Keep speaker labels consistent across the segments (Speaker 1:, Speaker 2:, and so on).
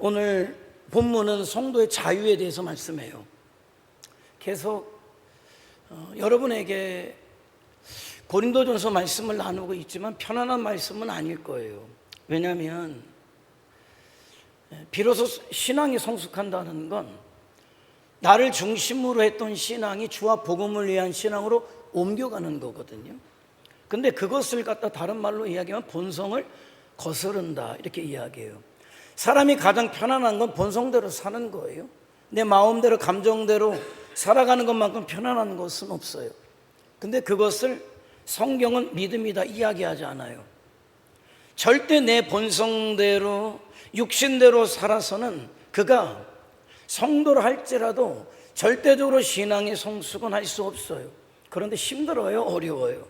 Speaker 1: 오늘 본문은 성도의 자유에 대해서 말씀해요. 계속 여러분에게 고린도전서 말씀을 나누고 있지만 편안한 말씀은 아닐 거예요. 왜냐하면 비로소 신앙이 성숙한다는 건 나를 중심으로 했던 신앙이 주와 복음을 위한 신앙으로 옮겨가는 거거든요. 근데 그것을 갖다 다른 말로 이야기하면 본성을 거스른다, 이렇게 이야기해요. 사람이 가장 편안한 건 본성대로 사는 거예요. 내 마음대로 감정대로 살아가는 것만큼 편안한 것은 없어요. 근데 그것을 성경은 믿음이다 이야기하지 않아요. 절대 내 본성대로 육신대로 살아서는 그가 성도를 할지라도 절대적으로 신앙의 성숙은 할 수 없어요. 그런데 힘들어요, 어려워요.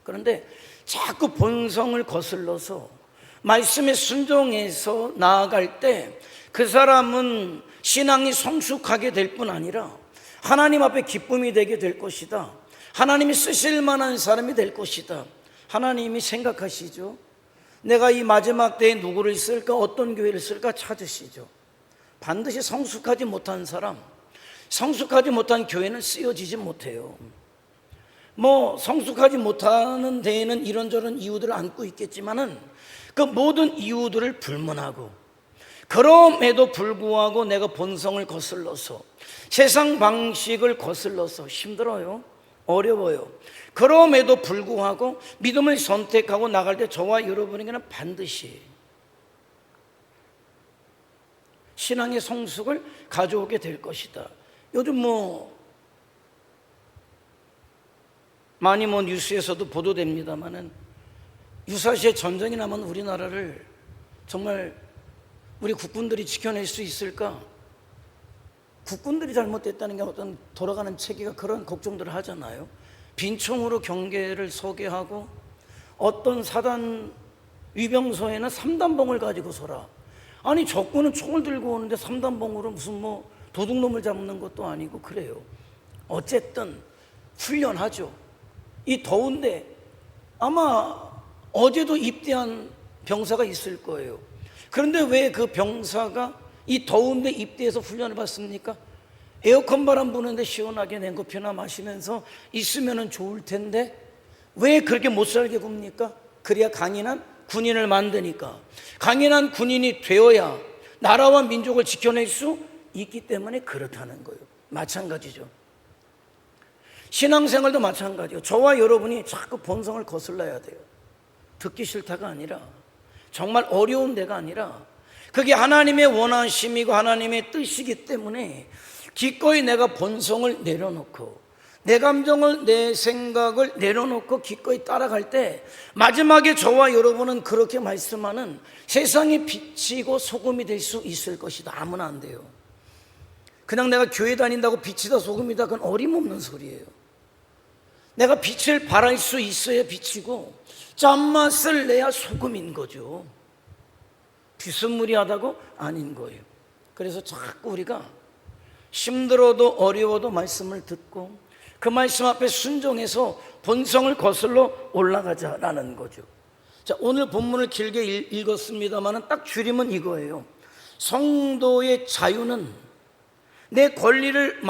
Speaker 1: 그런데 자꾸 본성을 거슬러서 말씀에 순종해서 나아갈 때 그 사람은 신앙이 성숙하게 될 뿐 아니라 하나님 앞에 기쁨이 되게 될 것이다. 하나님이 쓰실 만한 사람이 될 것이다. 하나님이 생각하시죠. 내가 이 마지막 때에 누구를 쓸까, 어떤 교회를 쓸까 찾으시죠. 반드시 성숙하지 못한 사람, 성숙하지 못한 교회는 쓰여지지 못해요. 성숙하지 못하는 데에는 이런저런 이유들을 안고 있겠지만은 그 모든 이유들을 불문하고, 그럼에도 불구하고 내가 본성을 거슬러서 세상 방식을 거슬러서 힘들어요, 어려워요. 그럼에도 불구하고 믿음을 선택하고 나갈 때 저와 여러분에게는 반드시 신앙의 성숙을 가져오게 될 것이다. 요즘 많이 뉴스에서도 보도됩니다만은 유사시에 전쟁이 나면 우리나라를 정말 우리 국군들이 지켜낼 수 있을까? 국군들이 잘못됐다는 게 어떤 돌아가는 체계가 그런 걱정들을 하잖아요. 빈총으로 경계를 서게 하고 어떤 사단 위병소에는 3단봉을 가지고 서라. 아니 적군은 총을 들고 오는데 3단봉으로 무슨 도둑놈을 잡는 것도 아니고 그래요. 어쨌든 훈련하죠. 이 더운데 아마 어제도 입대한 병사가 있을 거예요. 그런데 왜 그 병사가 이 더운데 입대해서 훈련을 받습니까? 에어컨 바람 부는데 시원하게 냉커피나 마시면서 있으면 좋을 텐데 왜 그렇게 못 살게 굽니까? 그래야 강인한 군인을 만드니까. 강인한 군인이 되어야 나라와 민족을 지켜낼 수 있기 때문에 그렇다는 거예요. 마찬가지죠. 신앙생활도 마찬가지예요. 저와 여러분이 자꾸 본성을 거슬러야 돼요. 듣기 싫다가 아니라, 정말 어려운 데가 아니라, 그게 하나님의 원하심이고 하나님의 뜻이기 때문에 기꺼이 내가 본성을 내려놓고 내 감정을, 내 생각을 내려놓고 기꺼이 따라갈 때 마지막에 저와 여러분은 그렇게 말씀하는 세상의 빛이고 소금이 될 수 있을 것이다. 아무나 안 돼요. 그냥 내가 교회 다닌다고 빛이다 소금이다, 그건 어림없는 소리예요. 내가 빛을 발할 수 있어야 빛이고 짠맛을 내야 소금인 거죠. 비스무리하다고 아닌 거예요. 그래서 자꾸 우리가 힘들어도 어려워도 말씀을 듣고 그 말씀 앞에 순종해서 본성을 거슬러 올라가자라는 거죠. 자, 오늘 본문을 길게 읽었습니다만 딱 줄이면 이거예요. 성도의 자유는 내 권리를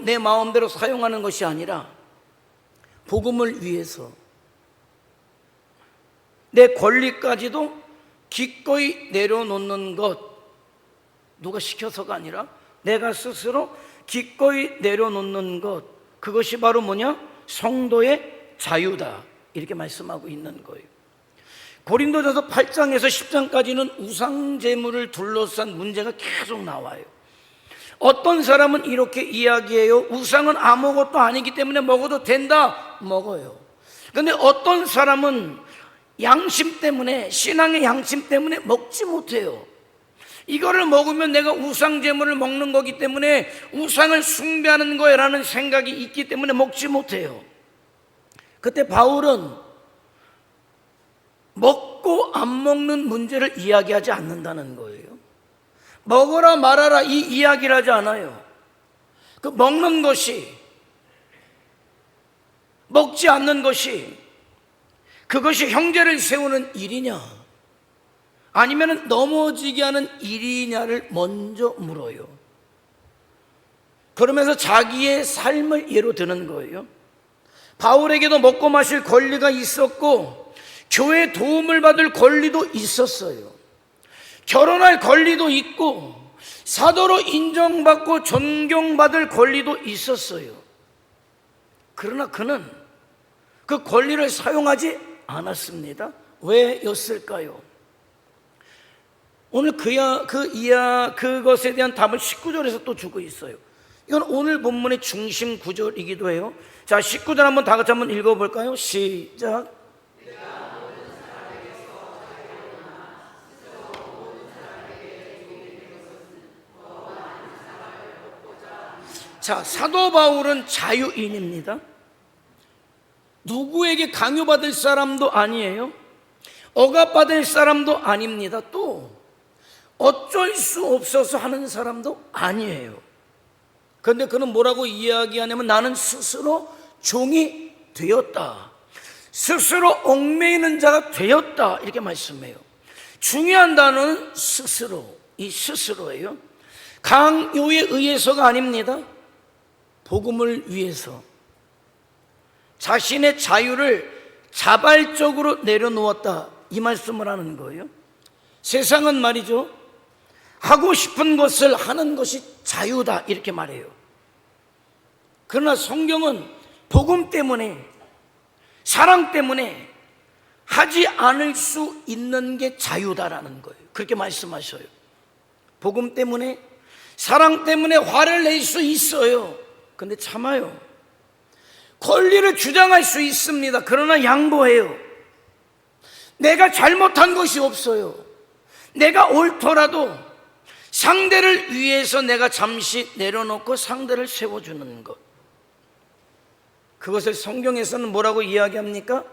Speaker 1: 내 마음대로 사용하는 것이 아니라 복음을 위해서 내 권리까지도 기꺼이 내려놓는 것. 누가 시켜서가 아니라 내가 스스로 기꺼이 내려놓는 것. 그것이 바로 뭐냐? 성도의 자유다. 이렇게 말씀하고 있는 거예요. 고린도전서 8장에서 10장까지는 우상제물을 둘러싼 문제가 계속 나와요. 어떤 사람은 이렇게 이야기해요. 우상은 아무것도 아니기 때문에 먹어도 된다. 먹어요. 그런데 어떤 사람은 양심 때문에, 신앙의 양심 때문에 먹지 못해요. 이거를 먹으면 내가 우상제물을 먹는 거기 때문에 우상을 숭배하는 거야라는 생각이 있기 때문에 먹지 못해요. 그때 바울은 먹고 안 먹는 문제를 이야기하지 않는다는 거예요. 먹어라 말아라 이 이야기를 하지 않아요. 그 먹는 것이, 먹지 않는 것이, 그것이 형제를 세우는 일이냐 아니면 넘어지게 하는 일이냐를 먼저 물어요. 그러면서 자기의 삶을 예로 드는 거예요. 바울에게도 먹고 마실 권리가 있었고 교회의 도움을 받을 권리도 있었어요. 결혼할 권리도 있고 사도로 인정받고 존경받을 권리도 있었어요. 그러나 그는 그 권리를 사용하지 않았습니다. 왜였을까요? 오늘 그것에 대한 답을 19절에서 또 주고 있어요. 이건 오늘 본문의 중심 구절이기도 해요. 자, 19절 한번 다 같이 한번 읽어볼까요? 시작. 자, 사도 바울은 자유인입니다. 누구에게 강요받을 사람도 아니에요. 억압받을 사람도 아닙니다. 또 어쩔 수 없어서 하는 사람도 아니에요. 그런데 그는 뭐라고 이야기하냐면 나는 스스로 종이 되었다. 스스로 얽매이는 자가 되었다. 이렇게 말씀해요. 중요한 단어는 스스로. 이 스스로예요. 강요에 의해서가 아닙니다. 복음을 위해서 자신의 자유를 자발적으로 내려놓았다. 이 말씀을 하는 거예요. 세상은 말이죠, 하고 싶은 것을 하는 것이 자유다 이렇게 말해요. 그러나 성경은 복음 때문에, 사랑 때문에 하지 않을 수 있는 게 자유다라는 거예요. 그렇게 말씀하셔요. 복음 때문에, 사랑 때문에 화를 낼 수 있어요. 근데 참아요. 권리를 주장할 수 있습니다. 그러나 양보해요. 내가 잘못한 것이 없어요. 내가 옳더라도 상대를 위해서 내가 잠시 내려놓고 상대를 세워주는 것, 그것을 성경에서는 뭐라고 이야기합니까?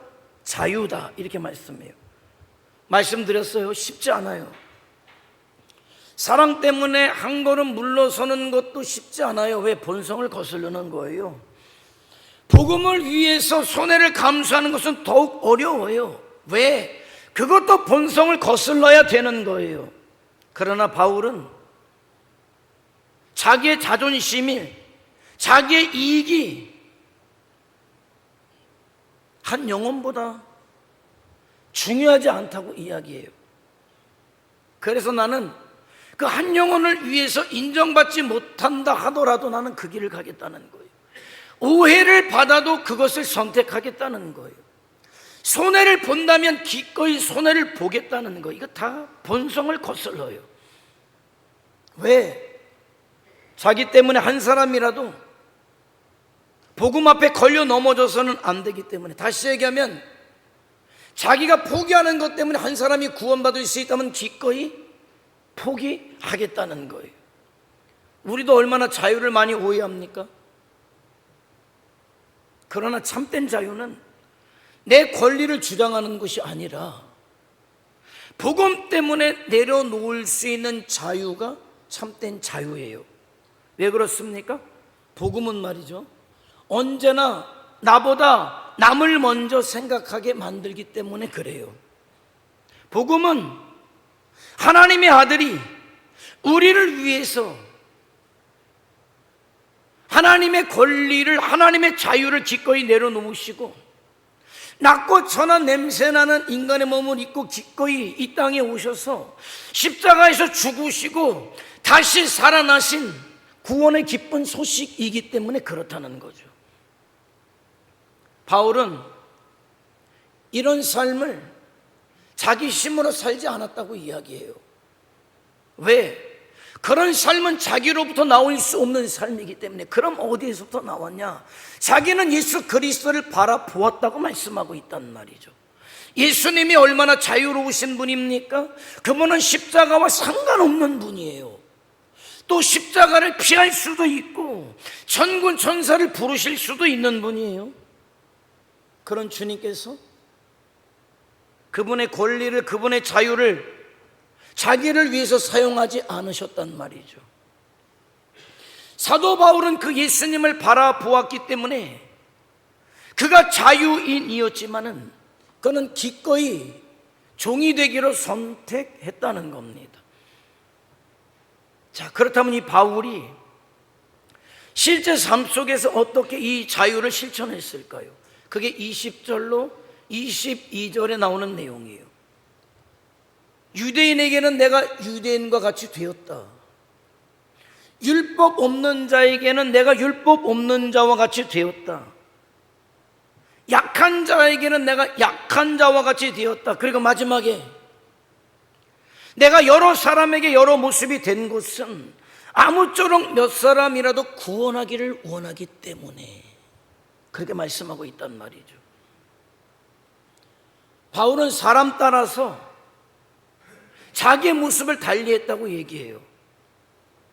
Speaker 1: 자유다 이렇게 말씀해요. 말씀드렸어요. 쉽지 않아요. 사랑 때문에 한 걸음 물러서는 것도 쉽지 않아요. 왜? 본성을 거스르는 거예요. 복음을 위해서 손해를 감수하는 것은 더욱 어려워요. 왜? 그것도 본성을 거슬러야 되는 거예요. 그러나 바울은 자기의 자존심이, 자기의 이익이 한 영혼보다 중요하지 않다고 이야기해요. 그래서 나는 그 한 영혼을 위해서 인정받지 못한다 하더라도 나는 그 길을 가겠다는 거예요. 오해를 받아도 그것을 선택하겠다는 거예요. 손해를 본다면 기꺼이 손해를 보겠다는 거예요. 이거 다 본성을 거슬러요. 왜? 자기 때문에 한 사람이라도 복음 앞에 걸려 넘어져서는 안 되기 때문에. 다시 얘기하면 자기가 포기하는 것 때문에 한 사람이 구원받을 수 있다면 기꺼이 포기하겠다는 거예요. 우리도 얼마나 자유를 많이 오해합니까? 그러나 참된 자유는 내 권리를 주장하는 것이 아니라 복음 때문에 내려놓을 수 있는 자유가 참된 자유예요. 왜 그렇습니까? 복음은 말이죠, 언제나 나보다 남을 먼저 생각하게 만들기 때문에 그래요. 복음은 하나님의 아들이 우리를 위해서 하나님의 권리를, 하나님의 자유를 기꺼이 내려놓으시고 낮고 천한 냄새나는 인간의 몸을 입고 기꺼이 이 땅에 오셔서 십자가에서 죽으시고 다시 살아나신 구원의 기쁜 소식이기 때문에 그렇다는 거죠. 바울은 이런 삶을 자기 힘으로 살지 않았다고 이야기해요. 왜? 그런 삶은 자기로부터 나올 수 없는 삶이기 때문에. 그럼 어디에서부터 나왔냐? 자기는 예수 그리스도를 바라보았다고 말씀하고 있단 말이죠. 예수님이 얼마나 자유로우신 분입니까? 그분은 십자가와 상관없는 분이에요. 또 십자가를 피할 수도 있고 천군 천사를 부르실 수도 있는 분이에요. 그런 주님께서 그분의 권리를, 그분의 자유를 자기를 위해서 사용하지 않으셨단 말이죠. 사도 바울은 그 예수님을 바라보았기 때문에 그가 자유인이었지만은 그는 기꺼이 종이 되기로 선택했다는 겁니다. 자, 그렇다면 이 바울이 실제 삶 속에서 어떻게 이 자유를 실천했을까요? 그게 20절로 22절에 나오는 내용이에요. 유대인에게는 내가 유대인과 같이 되었다. 율법 없는 자에게는 내가 율법 없는 자와 같이 되었다. 약한 자에게는 내가 약한 자와 같이 되었다. 그리고 마지막에 내가 여러 사람에게 여러 모습이 된 것은 아무쪼록 몇 사람이라도 구원하기를 원하기 때문에, 그렇게 말씀하고 있단 말이죠. 바울은 사람 따라서 자기의 모습을 달리했다고 얘기해요.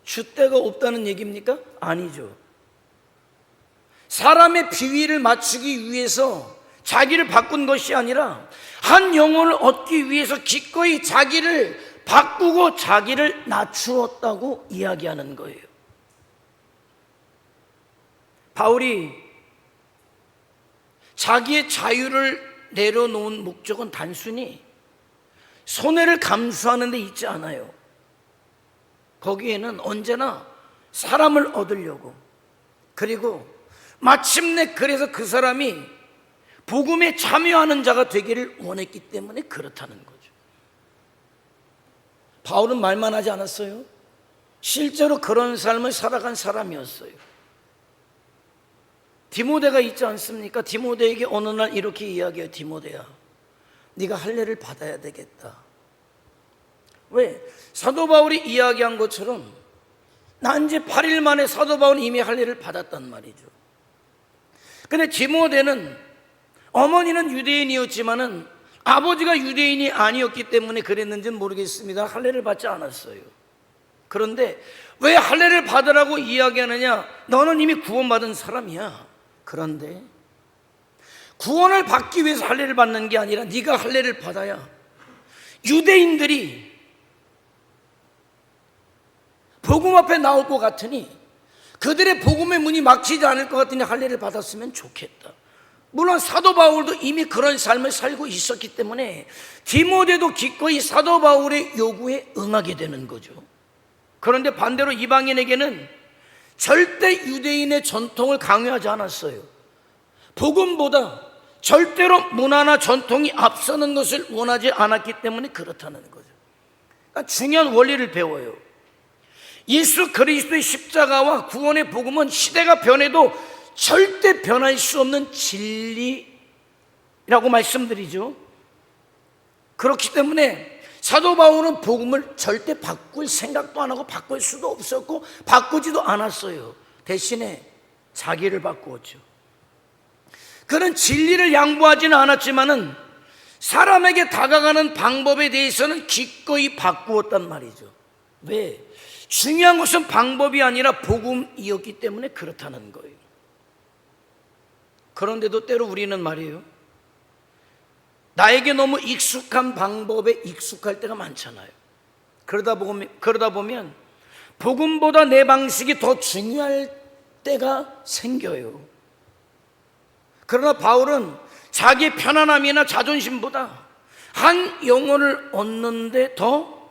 Speaker 1: 줏대가 없다는 얘기입니까? 아니죠. 사람의 비위를 맞추기 위해서 자기를 바꾼 것이 아니라 한 영혼을 얻기 위해서 기꺼이 자기를 바꾸고 자기를 낮추었다고 이야기하는 거예요. 바울이 자기의 자유를 내려놓은 목적은 단순히 손해를 감수하는 데 있지 않아요. 거기에는 언제나 사람을 얻으려고, 그리고 마침내 그래서 그 사람이 복음에 참여하는 자가 되기를 원했기 때문에 그렇다는 거죠. 바울은 말만 하지 않았어요. 실제로 그런 삶을 살아간 사람이었어요. 디모데가 있지 않습니까? 디모데에게 어느 날 이렇게 이야기해요. 디모데야, 네가 할례를 받아야 되겠다. 왜? 사도 바울이 이야기한 것처럼 난 이제 8일 만에 사도 바울은 이미 할례를 받았단 말이죠. 근데 디모데는, 어머니는 유대인이었지만은 아버지가 유대인이 아니었기 때문에 그랬는지는 모르겠습니다. 할례를 받지 않았어요. 그런데 왜 할례를 받으라고 이야기하느냐? 너는 이미 구원받은 사람이야. 그런데 구원을 받기 위해서 할례를 받는 게 아니라 네가 할례를 받아야 유대인들이 복음 앞에 나올 것 같으니, 그들의 복음의 문이 막히지 않을 것 같으니 할례를 받았으면 좋겠다. 물론 사도 바울도 이미 그런 삶을 살고 있었기 때문에 디모데도 기꺼이 사도 바울의 요구에 응하게 되는 거죠. 그런데 반대로 이방인에게는 절대 유대인의 전통을 강요하지 않았어요. 복음보다 절대로 문화나 전통이 앞서는 것을 원하지 않았기 때문에 그렇다는 거죠. 그러니까 중요한 원리를 배워요. 예수 그리스도의 십자가와 구원의 복음은 시대가 변해도 절대 변할 수 없는 진리라고 말씀드리죠. 그렇기 때문에 사도 바울은 복음을 절대 바꿀 생각도 안 하고 바꿀 수도 없었고 바꾸지도 않았어요. 대신에 자기를 바꾸었죠. 그는 진리를 양보하지는 않았지만은 사람에게 다가가는 방법에 대해서는 기꺼이 바꾸었단 말이죠. 왜? 중요한 것은 방법이 아니라 복음이었기 때문에 그렇다는 거예요. 그런데도 때로 우리는 말이에요, 나에게 너무 익숙한 방법에 익숙할 때가 많잖아요. 그러다 보면 복음보다 내 방식이 더 중요할 때가 생겨요. 그러나 바울은 자기의 편안함이나 자존심보다 한 영혼을 얻는 데 더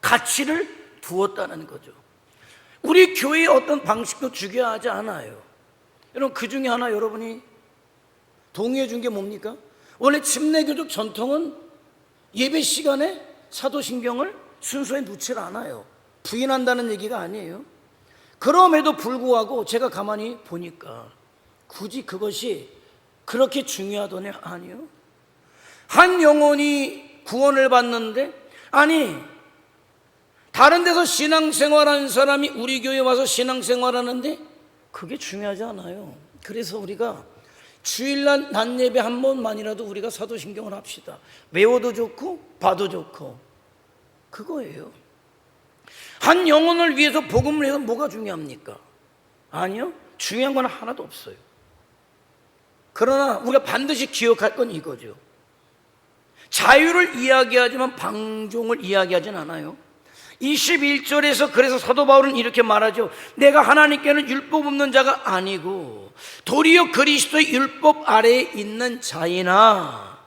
Speaker 1: 가치를 두었다는 거죠. 우리 교회의 어떤 방식도 중요하지 않아요. 여러분, 그 중에 하나 여러분이 동의해 준 게 뭡니까? 원래 침례교적 전통은 예배 시간에 사도신경을 순서에 놓질 않아요. 부인한다는 얘기가 아니에요. 그럼에도 불구하고 제가 가만히 보니까 굳이 그것이 그렇게 중요하더냐? 아니요. 한 영혼이 구원을 받는데, 아니 다른 데서 신앙생활하는 사람이 우리 교회에 와서 신앙생활하는데 그게 중요하지 않아요. 그래서 우리가 주일날 낮 예배 한 번만이라도 우리가 사도신경을 합시다. 외워도 좋고 봐도 좋고, 그거예요. 한 영혼을 위해서 복음을 해서 뭐가 중요합니까? 아니요, 중요한 건 하나도 없어요. 그러나 우리가 반드시 기억할 건 이거죠. 자유를 이야기하지만 방종을 이야기하진 않아요. 21절에서 그래서 사도 바울은 이렇게 말하죠. 내가 하나님께는 율법 없는 자가 아니고 도리어 그리스도의 율법 아래에 있는 자이나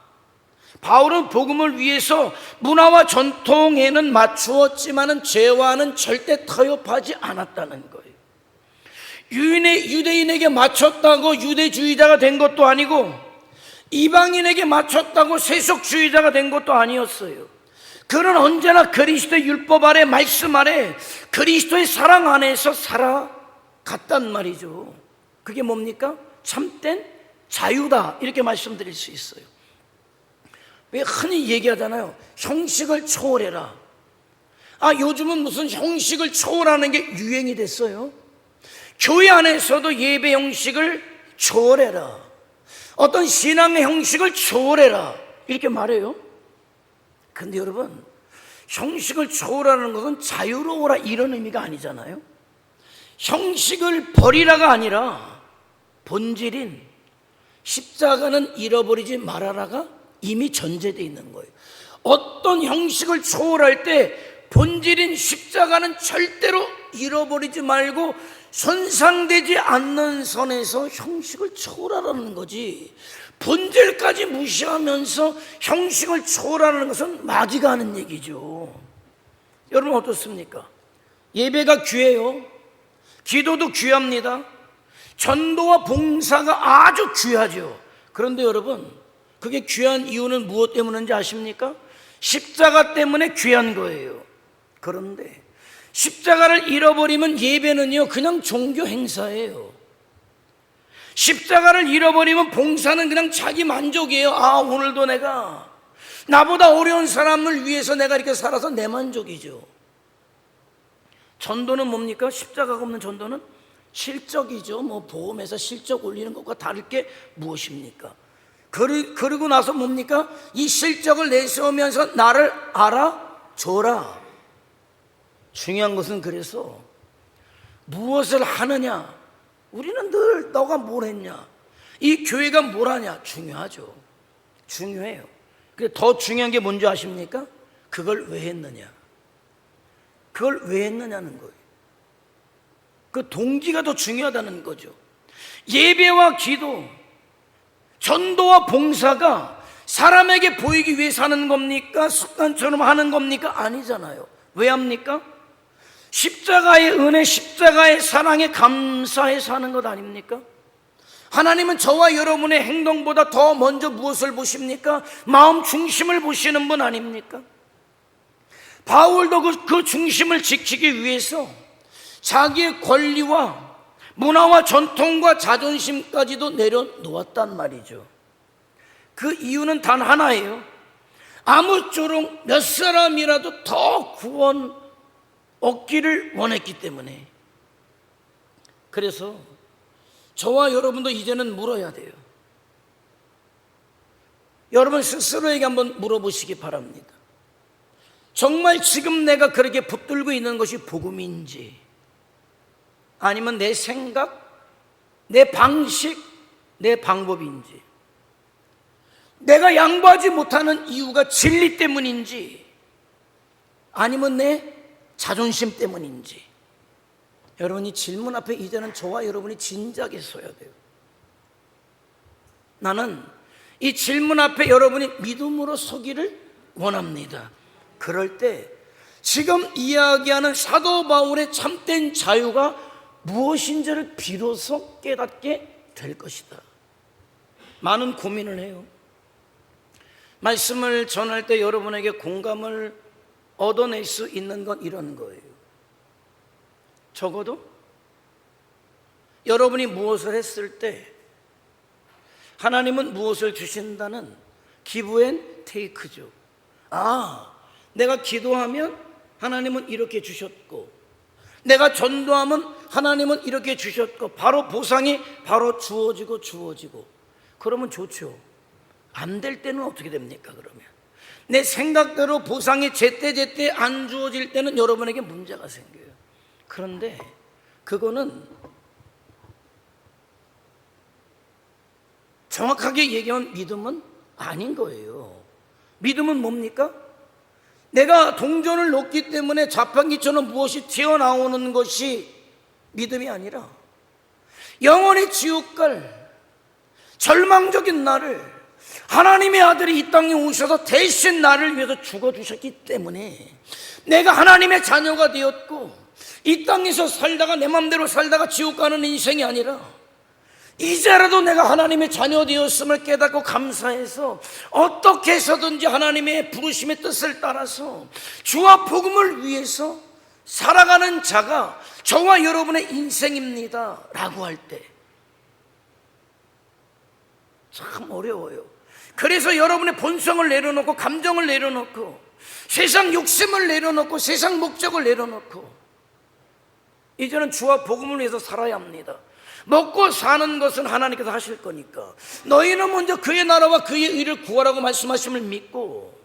Speaker 1: 바울은 복음을 위해서 문화와 전통에는 맞추었지만은 죄와는 절대 타협하지 않았다는 거예요. 유대인에게 맞췄다고 유대주의자가 된 것도 아니고 이방인에게 맞췄다고 세속주의자가 된 것도 아니었어요. 그는 언제나 그리스도의 율법 아래, 말씀 아래, 그리스도의 사랑 안에서 살아갔단 말이죠. 그게 뭡니까? 참된 자유다, 이렇게 말씀드릴 수 있어요. 왜 흔히 얘기하잖아요. 형식을 초월해라. 요즘은 무슨 형식을 초월하는 게 유행이 됐어요. 교회 안에서도 예배 형식을 초월해라, 어떤 신앙의 형식을 초월해라, 이렇게 말해요. 근데 여러분, 형식을 초월하는 것은 자유로워라 이런 의미가 아니잖아요. 형식을 버리라가 아니라 본질인 십자가는 잃어버리지 말아라가 이미 전제되어 있는 거예요. 어떤 형식을 초월할 때 본질인 십자가는 절대로 잃어버리지 말고 손상되지 않는 선에서 형식을 초월하라는 거지, 본질까지 무시하면서 형식을 초월하는 것은 마귀가 하는 얘기죠. 여러분 어떻습니까? 예배가 귀해요. 기도도 귀합니다. 전도와 봉사가 아주 귀하죠. 그런데 여러분, 그게 귀한 이유는 무엇 때문인지 아십니까? 십자가 때문에 귀한 거예요. 그런데 십자가를 잃어버리면 예배는요 그냥 종교 행사예요. 십자가를 잃어버리면 봉사는 그냥 자기 만족이에요. 오늘도 내가 나보다 어려운 사람을 위해서 내가 이렇게 살아서 내 만족이죠. 전도는 뭡니까? 십자가가 없는 전도는 실적이죠. 보험회사 실적 올리는 것과 다를 게 무엇입니까? 그러고 나서 뭡니까? 이 실적을 내세우면서 나를 알아줘라. 중요한 것은 그래서 무엇을 하느냐, 우리는 늘 너가 뭘 했냐, 이 교회가 뭘 하냐 중요하죠. 중요해요. 근데 더 중요한 게 뭔지 아십니까? 그걸 왜 했느냐, 그걸 왜 했느냐는 거예요. 그 동기가 더 중요하다는 거죠. 예배와 기도, 전도와 봉사가 사람에게 보이기 위해서 하는 겁니까? 습관처럼 하는 겁니까? 아니잖아요. 왜 합니까? 십자가의 은혜, 십자가의 사랑에 감사해서 하는 것 아닙니까? 하나님은 저와 여러분의 행동보다 더 먼저 무엇을 보십니까? 마음 중심을 보시는 분 아닙니까? 바울도 그 중심을 지키기 위해서 자기의 권리와 문화와 전통과 자존심까지도 내려놓았단 말이죠. 그 이유는 단 하나예요. 아무쪼록 몇 사람이라도 더 구원 얻기를 원했기 때문에. 그래서 저와 여러분도 이제는 물어야 돼요. 여러분 스스로에게 한번 물어보시기 바랍니다. 정말 지금 내가 그렇게 붙들고 있는 것이 복음인지, 아니면 내 생각, 내 방식, 내 방법인지, 내가 양보하지 못하는 이유가 진리 때문인지, 아니면 내 자존심 때문인지. 여러분, 이 질문 앞에 이제는 저와 여러분이 진작에 서야 돼요. 나는 이 질문 앞에 여러분이 믿음으로 서기를 원합니다. 그럴 때 지금 이야기하는 사도 바울의 참된 자유가 무엇인지를 비로소 깨닫게 될 것이다. 많은 고민을 해요. 말씀을 전할 때 여러분에게 공감을 얻어낼 수 있는 건 이런 거예요. 적어도 여러분이 무엇을 했을 때 하나님은 무엇을 주신다는 기브 앤 테이크죠. 내가 기도하면 하나님은 이렇게 주셨고, 내가 전도하면 하나님은 이렇게 주셨고, 바로 보상이 바로 주어지고. 그러면 좋죠. 안 될 때는 어떻게 됩니까? 그러면 내 생각대로 보상이 제때 안 주어질 때는 여러분에게 문제가 생겨요. 그런데 그거는 정확하게 얘기하면 믿음은 아닌 거예요. 믿음은 뭡니까? 내가 동전을 놓기 때문에 자판기처럼 무엇이 튀어나오는 것이 믿음이 아니라 영원히 지옥 갈 절망적인 나를 하나님의 아들이 이 땅에 오셔서 대신 나를 위해서 죽어주셨기 때문에 내가 하나님의 자녀가 되었고, 이 땅에서 살다가 내 맘대로 살다가 지옥 가는 인생이 아니라 이제라도 내가 하나님의 자녀 되었음을 깨닫고 감사해서 어떻게 해서든지 하나님의 부르심의 뜻을 따라서 주와 복음을 위해서 살아가는 자가 저와 여러분의 인생입니다 라고 할 때 참 어려워요. 그래서 여러분의 본성을 내려놓고, 감정을 내려놓고, 세상 욕심을 내려놓고, 세상 목적을 내려놓고 이제는 주와 복음을 위해서 살아야 합니다. 먹고 사는 것은 하나님께서 하실 거니까 너희는 먼저 그의 나라와 그의 의를 구하라고 말씀하심을 믿고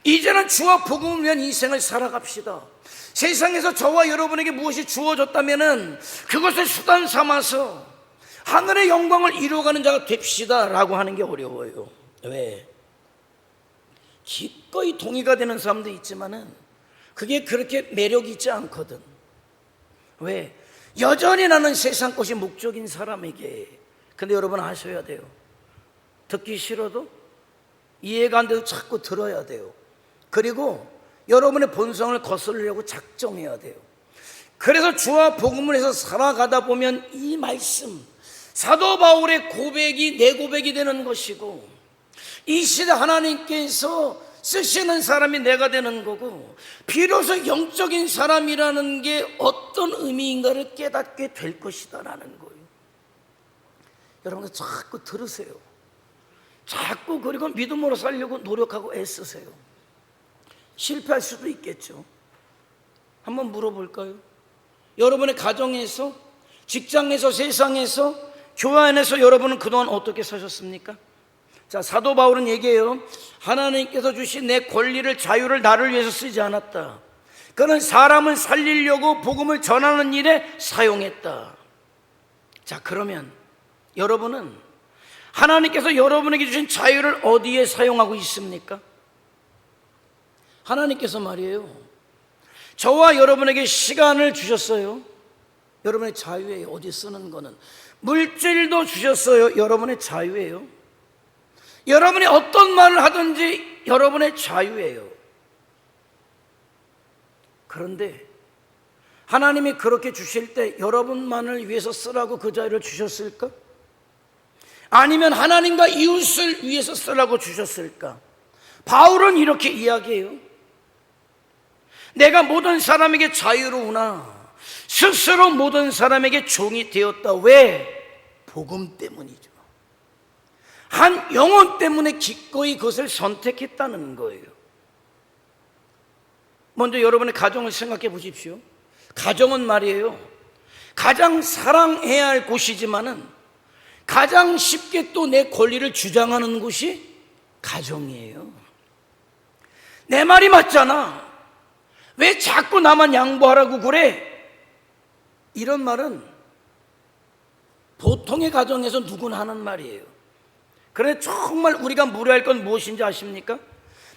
Speaker 1: 이제는 주와 복음을 위한 인생을 살아갑시다. 세상에서 저와 여러분에게 무엇이 주어졌다면 그것을 수단 삼아서 하늘의 영광을 이루어가는 자가 됩시다 라고 하는 게 어려워요. 왜? 기꺼이 동의가 되는 사람도 있지만은 그게 그렇게 매력이 있지 않거든. 왜? 여전히 나는 세상 것이 목적인 사람에게. 근데 여러분 아셔야 돼요. 듣기 싫어도 이해가 안 돼도 자꾸 들어야 돼요. 그리고 여러분의 본성을 거스르려고 작정해야 돼요. 그래서 주와 복음을 해서 살아가다 보면 이 말씀, 사도 바울의 고백이 내 고백이 되는 것이고, 이 시대 하나님께서 쓰시는 사람이 내가 되는 거고, 비로소 영적인 사람이라는 게 어떤 의미인가를 깨닫게 될 것이다 라는 거예요. 여러분 자꾸 들으세요. 자꾸 그리고 믿음으로 살려고 노력하고 애쓰세요. 실패할 수도 있겠죠. 한번 물어볼까요? 여러분의 가정에서, 직장에서, 세상에서, 교회 안에서 여러분은 그동안 어떻게 사셨습니까? 자, 사도 바울은 얘기해요. 하나님께서 주신 내 권리를, 자유를 나를 위해서 쓰지 않았다. 그는 사람을 살리려고 복음을 전하는 일에 사용했다. 자, 그러면 여러분은 하나님께서 여러분에게 주신 자유를 어디에 사용하고 있습니까? 하나님께서 말이에요, 저와 여러분에게 시간을 주셨어요. 여러분의 자유예요. 어디 쓰는 거는. 물질도 주셨어요. 여러분의 자유예요. 여러분이 어떤 말을 하든지 여러분의 자유예요. 그런데 하나님이 그렇게 주실 때 여러분만을 위해서 쓰라고 그 자유를 주셨을까? 아니면 하나님과 이웃을 위해서 쓰라고 주셨을까? 바울은 이렇게 이야기해요. 내가 모든 사람에게 자유로우나 스스로 모든 사람에게 종이 되었다. 왜? 복음 때문이죠. 한 영혼 때문에 기꺼이 그것을 선택했다는 거예요. 먼저 여러분의 가정을 생각해 보십시오. 가정은 말이에요, 가장 사랑해야 할 곳이지만은 가장 쉽게 또 내 권리를 주장하는 곳이 가정이에요. 내 말이 맞잖아, 왜 자꾸 나만 양보하라고 그래? 이런 말은 보통의 가정에서 누구나 하는 말이에요. 그런데 정말 우리가 무례할 건 무엇인지 아십니까?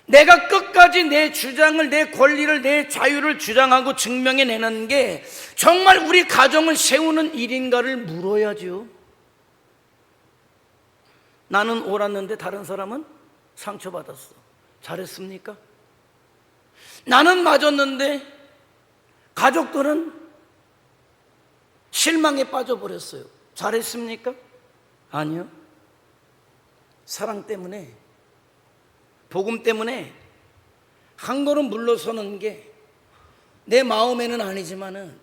Speaker 1: 내가 끝까지 내 주장을, 내 권리를, 내 자유를 주장하고 증명해내는 게 정말 우리 가정을 세우는 일인가를 물어야죠. 나는 옳았는데 다른 사람은 상처받았어. 잘했습니까? 나는 맞았는데 가족들은 실망에 빠져버렸어요. 잘했습니까? 아니요. 사랑 때문에, 복음 때문에 한 걸음 물러서는 게 내 마음에는 아니지만은,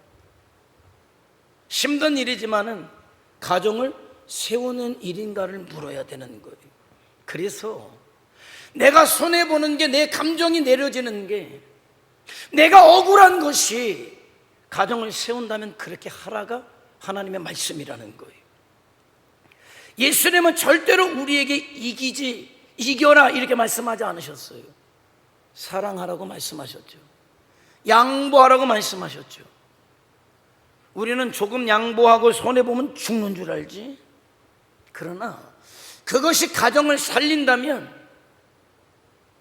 Speaker 1: 힘든 일이지만은 가정을 세우는 일인가를 물어야 되는 거예요. 그래서 내가 손해보는 게, 내 감정이 내려지는 게, 내가 억울한 것이 가정을 세운다면 그렇게 하라가 하나님의 말씀이라는 거예요. 예수님은 절대로 우리에게 이겨라 이렇게 말씀하지 않으셨어요. 사랑하라고 말씀하셨죠. 양보하라고 말씀하셨죠. 우리는 조금 양보하고 손해보면 죽는 줄 알지. 그러나 그것이 가정을 살린다면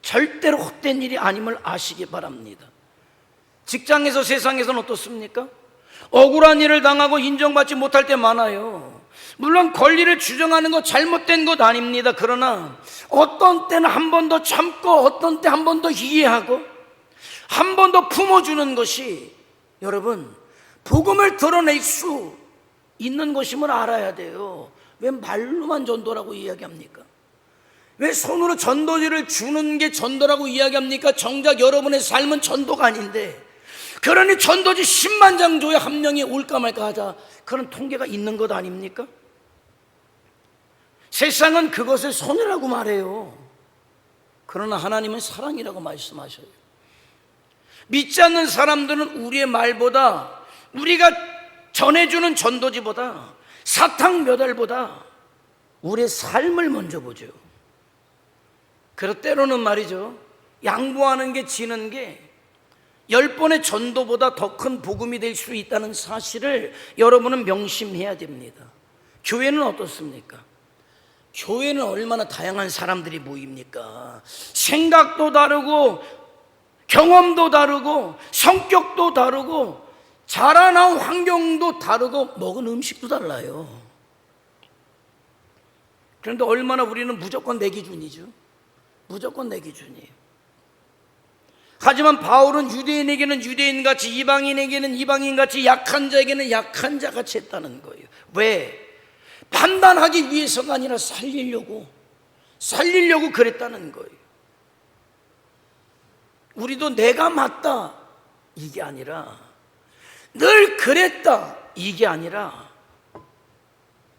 Speaker 1: 절대로 헛된 일이 아님을 아시기 바랍니다. 직장에서, 세상에서는 어떻습니까? 억울한 일을 당하고 인정받지 못할 때 많아요. 물론 권리를 주장하는 거 잘못된 것 아닙니다. 그러나 어떤 때는 한 번 더 참고, 어떤 때 한 번 더 이해하고, 한 번 더 품어주는 것이 여러분 복음을 드러낼 수 있는 것임을 알아야 돼요. 왜 말로만 전도라고 이야기합니까? 왜 손으로 전도지를 주는 게 전도라고 이야기합니까? 정작 여러분의 삶은 전도가 아닌데, 그러니 전도지 10만 장 줘야 한 명이 올까 말까 하자, 그런 통계가 있는 것 아닙니까? 세상은 그것을 손해라고 말해요. 그러나 하나님은 사랑이라고 말씀하셔요. 믿지 않는 사람들은 우리의 말보다, 우리가 전해주는 전도지보다, 사탕 몇 알보다 우리의 삶을 먼저 보죠. 그래서 때로는 말이죠, 양보하는 게 지는 게 10번의 전도보다 더 큰 복음이 될 수 있다는 사실을 여러분은 명심해야 됩니다. 교회는 어떻습니까? 교회는 얼마나 다양한 사람들이 모입니까? 생각도 다르고 경험도 다르고 성격도 다르고 자라나온 환경도 다르고 먹은 음식도 달라요. 그런데 얼마나 우리는 무조건 내 기준이죠. 무조건 내 기준이에요. 하지만 바울은 유대인에게는 유대인같이, 이방인에게는 이방인같이, 약한 자에게는 약한 자같이 했다는 거예요. 왜? 판단하기 위해서가 아니라 살리려고 그랬다는 거예요. 우리도 내가 맞다 이게 아니라, 늘 그랬다 이게 아니라,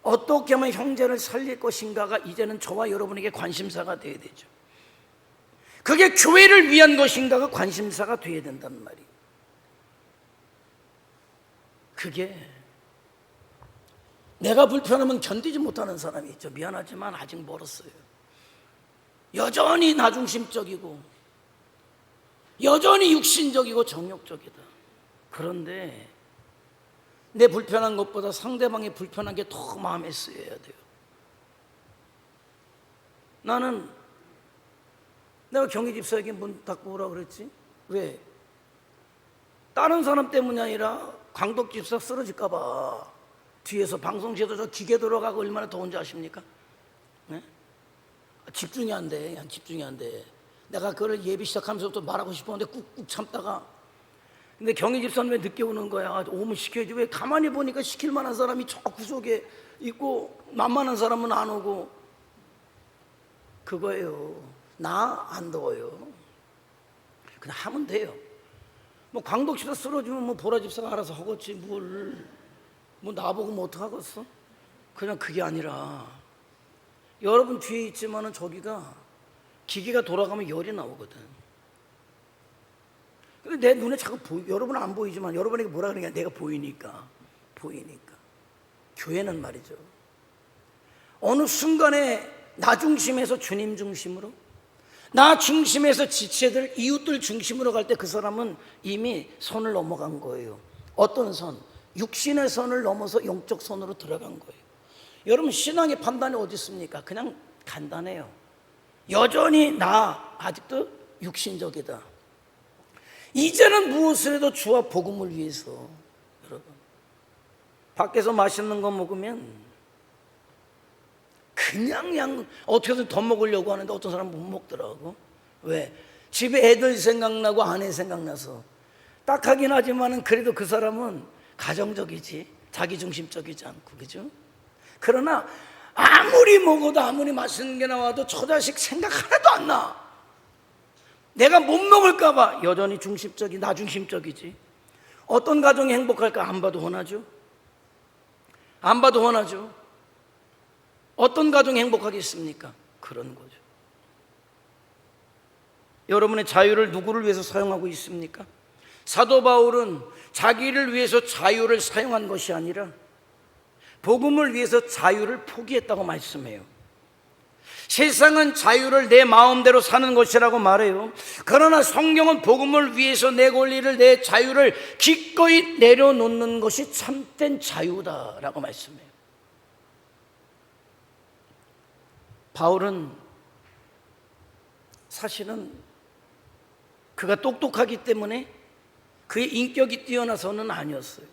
Speaker 1: 어떻게 하면 형제를 살릴 것인가가 이제는 저와 여러분에게 관심사가 되어야 되죠. 그게 교회를 위한 것인가가 관심사가 되어야 된단 말이에요. 그게 내가 불편하면 견디지 못하는 사람이 있죠. 미안하지만 아직 멀었어요. 여전히 나중심적이고 여전히 육신적이고 정욕적이다. 그런데 내 불편한 것보다 상대방이 불편한 게 더 마음에 쓰여야 돼요. 내가 경희 집사에게 문 닫고 오라고 그랬지? 왜? 다른 사람 때문이 아니라 광덕 집사 쓰러질까 봐. 뒤에서 방송실에도 저 기계 들어가고 얼마나 더운지 아십니까? 네? 집중이 안 돼. 내가 그걸 예비 시작하면서부터 말하고 싶었는데 꾹꾹 참다가, 근데 경희 집사는 왜 늦게 오는 거야? 오면 시켜야지. 왜 가만히 보니까 시킬 만한 사람이 저 구석에 있고 만만한 사람은 안 오고. 그거예요. 나 안 더워요. 그냥 하면 돼요. 뭐 광덕 집사 쓰러지면 뭐 보라 집사가 알아서 하겠지. 뭐 나보고 뭐 어떡하겠어? 그냥 그게 아니라, 여러분 뒤에 있지만은 저기가 기계가 돌아가면 열이 나오거든. 근데 내 눈에 자꾸 여러분은 안 보이지만 여러분에게 뭐라 그러냐, 내가 보이니까. 교회는 말이죠, 어느 순간에 나 중심에서 주님 중심으로, 나 중심에서 지체들, 이웃들 중심으로 갈 때 그 사람은 이미 선을 넘어간 거예요. 어떤 선? 육신의 선을 넘어서 영적 선으로 들어간 거예요. 여러분, 신앙의 판단이 어디 있습니까? 그냥 간단해요. 여전히 나 아직도 육신적이다. 이제는 무엇을 해도 주와 복음을 위해서. 여러분, 밖에서 맛있는 거 먹으면 그냥 어떻게든 더 먹으려고 하는데 어떤 사람은 못 먹더라고. 왜? 집에 애들 생각나고 아내 생각나서. 딱하긴 하지만은 그래도 그 사람은 가정적이지, 자기중심적이지 않고, 그죠? 그러나 아무리 먹어도, 아무리 맛있는 게 나와도 저 자식 생각 하나도 안 나. 내가 못 먹을까 봐 여전히 나 중심적이지. 어떤 가정이 행복할까? 안 봐도 훤하죠. 어떤 가정이 행복하겠습니까? 그런 거죠. 여러분의 자유를 누구를 위해서 사용하고 있습니까? 사도 바울은 자기를 위해서 자유를 사용한 것이 아니라 복음을 위해서 자유를 포기했다고 말씀해요. 세상은 자유를 내 마음대로 사는 것이라고 말해요. 그러나 성경은 복음을 위해서 내 권리를, 내 자유를 기꺼이 내려놓는 것이 참된 자유다라고 말씀해요. 바울은 사실은 그가 똑똑하기 때문에 그의 인격이 뛰어나서는 아니었어요.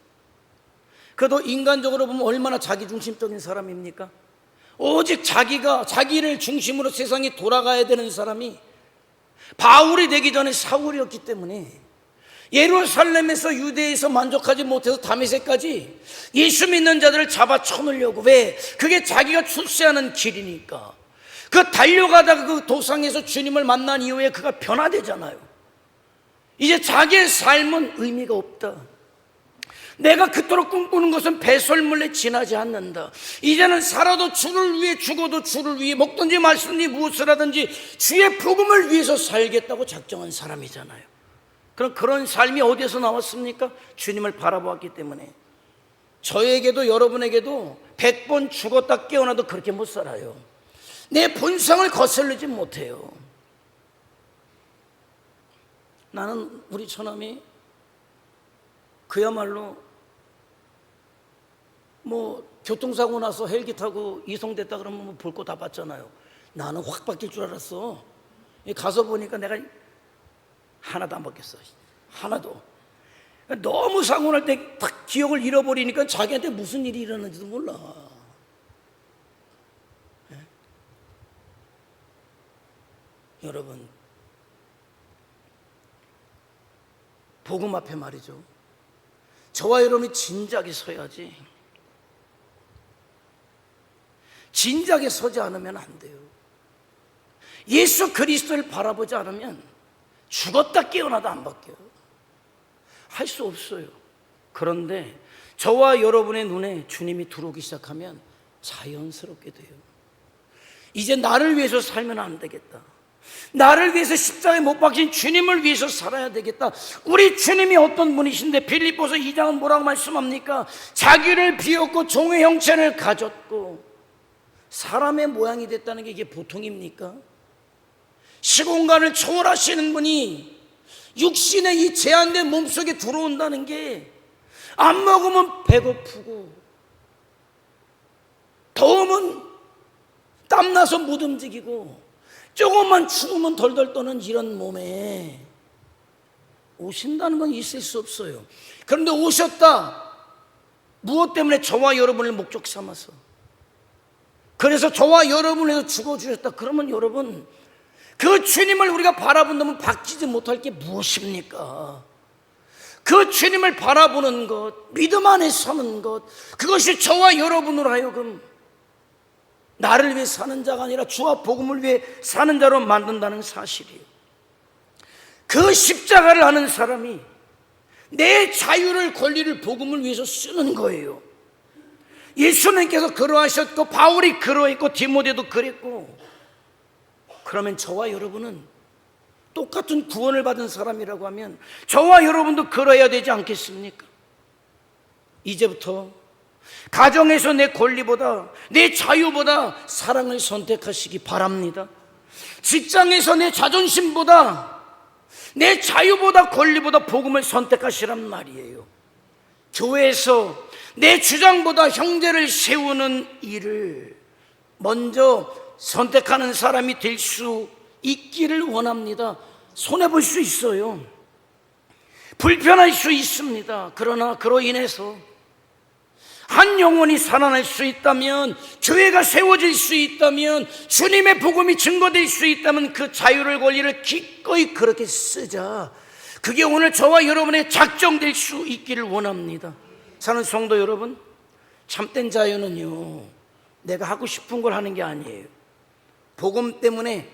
Speaker 1: 그도 인간적으로 보면 얼마나 자기중심적인 사람입니까? 오직 자기를 중심으로 세상이 돌아가야 되는 사람이 바울이 되기 전에 사울이었기 때문에 예루살렘에서 유대에서 만족하지 못해서 다메섹까지 예수 믿는 자들을 잡아 쳐놓으려고. 왜? 그게 자기가 출세하는 길이니까. 그 달려가다가 그 도상에서 주님을 만난 이후에 그가 변화되잖아요. 이제 자기의 삶은 의미가 없다. 내가 그토록 꿈꾸는 것은 배설물에 지나지 않는다. 이제는 살아도 주를 위해, 죽어도 주를 위해, 먹든지 마시든지 무엇을 하든지 주의 복음을 위해서 살겠다고 작정한 사람이잖아요. 그럼 그런 삶이 어디에서 나왔습니까? 주님을 바라보았기 때문에. 저에게도 여러분에게도 100번 죽었다 깨어나도 그렇게 못 살아요. 내 본성을 거슬리지 못해요. 나는 우리 처남이 그야말로 교통사고 나서 헬기 타고 이송됐다 그러면 볼 거 다 봤잖아요. 나는 확 바뀔 줄 알았어. 가서 보니까 내가 하나도 안 바뀌었어. 하나도. 너무 사고 날 때 딱 기억을 잃어버리니까 자기한테 무슨 일이 일어났는지도 몰라. 네? 여러분, 복음 앞에 말이죠, 저와 여러분이 진작에 서야지. 진작에 서지 않으면 안 돼요. 예수 그리스도를 바라보지 않으면 죽었다 깨어나도 안 바뀌어요. 할 수 없어요. 그런데 저와 여러분의 눈에 주님이 들어오기 시작하면 자연스럽게 돼요. 이제 나를 위해서 살면 안 되겠다. 나를 위해서 십자가에 못 박힌 주님을 위해서 살아야 되겠다. 우리 주님이 어떤 분이신데 빌립보서 2장은 뭐라고 말씀합니까? 자기를 비웠고 종의 형체를 가졌고 사람의 모양이 됐다는 게 이게 보통입니까? 시공간을 초월하시는 분이 육신의 이 제한된 몸속에 들어온다는 게 안 먹으면 배고프고 더우면 땀나서 못 움직이고 조금만 추우면 덜덜 떠는 이런 몸에 오신다는 건 있을 수 없어요. 그런데 오셨다. 무엇 때문에 저와 여러분을 목적 삼아서, 그래서 저와 여러분을 위해서 죽어주셨다. 그러면 여러분, 그 주님을 우리가 바라본다면 바뀌지 못할 게 무엇입니까? 그 주님을 바라보는 것, 믿음 안에 서는 것, 그것이 저와 여러분으로 하여금 나를 위해 사는 자가 아니라 주와 복음을 위해 사는 자로 만든다는 사실이에요. 그 십자가를 하는 사람이 내 자유를, 권리를 복음을 위해서 쓰는 거예요. 예수님께서 그러하셨고 바울이 그러했고 디모데도 그랬고, 그러면 저와 여러분은 똑같은 구원을 받은 사람이라고 하면 저와 여러분도 그러해야 되지 않겠습니까? 이제부터 가정에서 내 권리보다, 내 자유보다 사랑을 선택하시기 바랍니다. 직장에서 내 자존심보다, 내 자유보다, 권리보다 복음을 선택하시란 말이에요. 교회에서 내 주장보다 형제를 세우는 일을 먼저 선택하는 사람이 될 수 있기를 원합니다. 손해볼 수 있어요. 불편할 수 있습니다. 그러나 그로 인해서 한 영혼이 살아날 수 있다면, 교회가 세워질 수 있다면, 주님의 복음이 증거될 수 있다면 그 자유를, 권리를 기꺼이 그렇게 쓰자. 그게 오늘 저와 여러분의 작정될 수 있기를 원합니다. 사는 성도 여러분, 참된 자유는요, 내가 하고 싶은 걸 하는 게 아니에요. 복음 때문에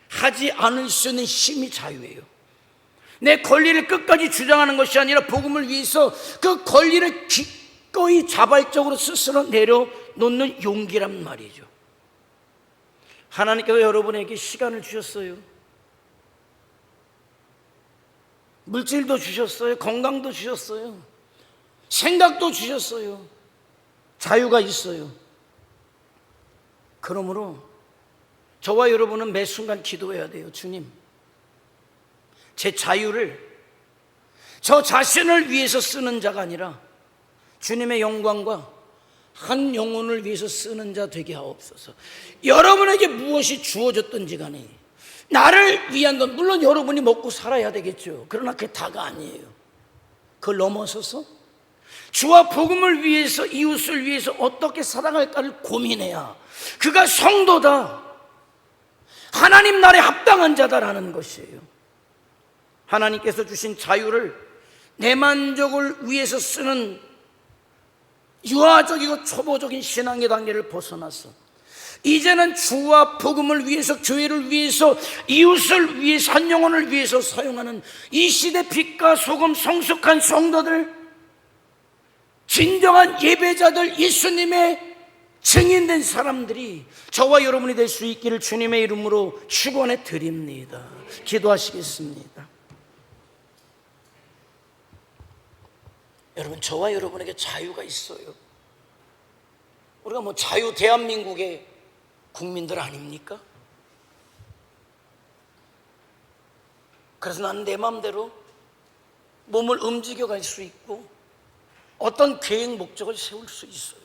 Speaker 1: 하지 않을 수 있는 힘이 자유예요. 내 권리를 끝까지 주장하는 것이 아니라 복음을 위해서 그 권리를 기꺼이 자발적으로 스스로 내려놓는 용기란 말이죠. 하나님께서 여러분에게 시간을 주셨어요. 물질도 주셨어요. 건강도 주셨어요. 생각도 주셨어요. 자유가 있어요. 그러므로 저와 여러분은 매 순간 기도해야 돼요. 주님, 제 자유를 저 자신을 위해서 쓰는 자가 아니라 주님의 영광과 한 영혼을 위해서 쓰는 자 되게 하옵소서. 여러분에게 무엇이 주어졌든지 간에 나를 위한 것, 물론 여러분이 먹고 살아야 되겠죠. 그러나 그게 다가 아니에요. 그걸 넘어서서 주와 복음을 위해서, 이웃을 위해서 어떻게 살아갈까를 고민해야 그가 성도다, 하나님 나라에 합당한 자다라는 것이에요. 하나님께서 주신 자유를 내 만족을 위해서 쓰는 유아적이고 초보적인 신앙의 단계를 벗어나서 이제는 주와 복음을 위해서, 교회를 위해서, 이웃을 위해서, 한 영혼을 위해서 사용하는 이 시대 빛과 소금 성숙한 성도들, 진정한 예배자들, 예수님의 증인된 사람들이 저와 여러분이 될 수 있기를 주님의 이름으로 축원해 드립니다. 기도하시겠습니다. 여러분, 저와 여러분에게 자유가 있어요. 우리가 뭐 자유 대한민국의 국민들 아닙니까? 그래서 나는 내 마음대로 몸을 움직여갈 수 있고 어떤 계획 목적을 세울 수 있어요.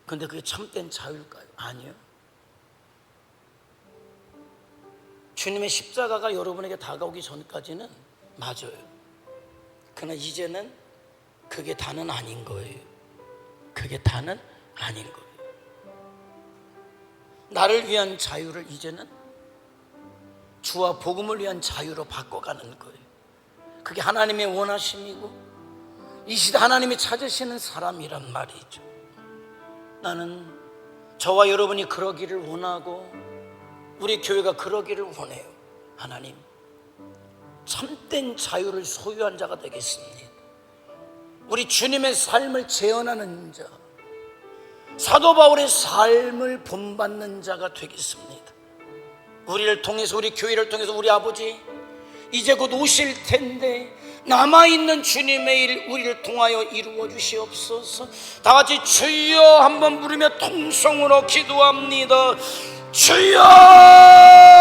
Speaker 1: 그런데 그게 참된 자유일까요? 아니요. 주님의 십자가가 여러분에게 다가오기 전까지는 맞아요. 그러나 이제는 그게 다는 아닌 거예요. 그게 다는 아닌 거예요. 나를 위한 자유를 이제는 주와 복음을 위한 자유로 바꿔가는 거예요. 그게 하나님의 원하심이고 이 시대 하나님이 찾으시는 사람이란 말이죠. 나는 저와 여러분이 그러기를 원하고 우리 교회가 그러기를 원해요. 하나님, 참된 자유를 소유한 자가 되겠습니다. 우리 주님의 삶을 재현하는 자, 사도 바울의 삶을 본받는 자가 되겠습니다. 우리를 통해서, 우리 교회를 통해서 우리 아버지 이제 곧 오실 텐데 남아있는 주님의 일 우리를 통하여 이루어 주시옵소서. 다 같이 주여 한번 부르며 통성으로 기도합니다. 주여!